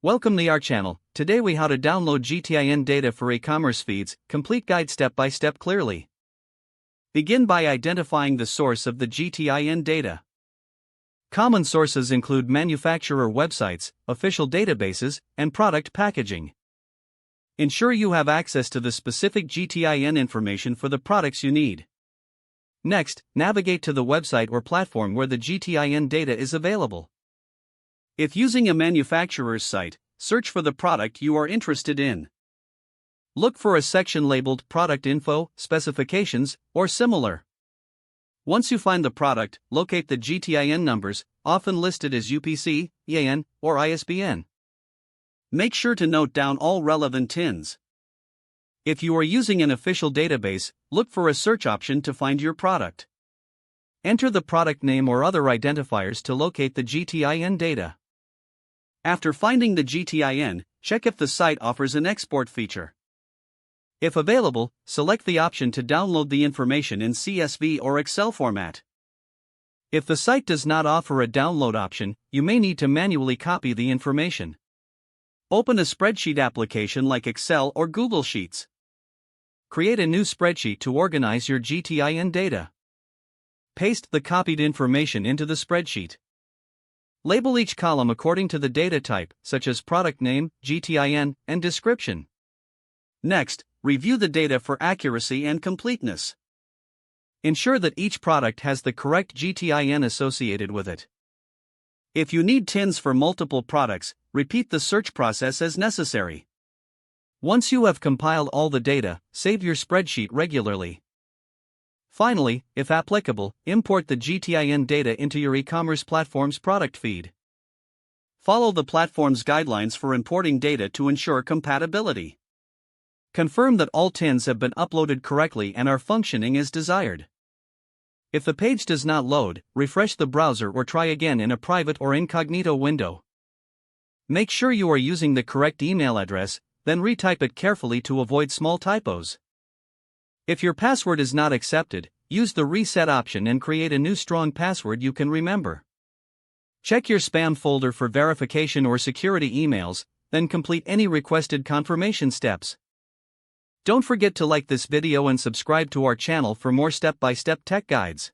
Welcome to our channel. Today we how to download GTIN data for e-commerce feeds, complete guide step by step clearly. Begin by identifying the source of the GTIN data. Common sources include manufacturer websites, official databases, and product packaging. Ensure you have access to the specific GTIN information for the products you need. Next, navigate to the website or platform where the GTIN data is available. If using a manufacturer's site, search for the product you are interested in. Look for a section labeled Product Info, Specifications, or similar. Once you find the product, locate the GTIN numbers, often listed as UPC, EAN, or ISBN. Make sure to note down all relevant TINs. If you are using an official database, look for a search option to find your product. Enter the product name or other identifiers to locate the GTIN data. After finding the GTIN, check if the site offers an export feature. If available, select the option to download the information in CSV or Excel format. If the site does not offer a download option, you may need to manually copy the information. Open a spreadsheet application like Excel or Google Sheets. Create a new spreadsheet to organize your GTIN data. Paste the copied information into the spreadsheet. Label each column according to the data type, such as product name, GTIN, and description. Next, review the data for accuracy and completeness. Ensure that each product has the correct GTIN associated with it. If you need TINs for multiple products, repeat the search process as necessary. Once you have compiled all the data, save your spreadsheet regularly. Finally, if applicable, import the GTIN data into your e-commerce platform's product feed. Follow the platform's guidelines for importing data to ensure compatibility. Confirm that all TINs have been uploaded correctly and are functioning as desired. If the page does not load, refresh the browser or try again in a private or incognito window. Make sure you are using the correct email address, then retype it carefully to avoid small typos. If your password is not accepted, use the reset option and create a new strong password you can remember. Check your spam folder for verification or security emails, then complete any requested confirmation steps. Don't forget to like this video and subscribe to our channel for more step-by-step tech guides.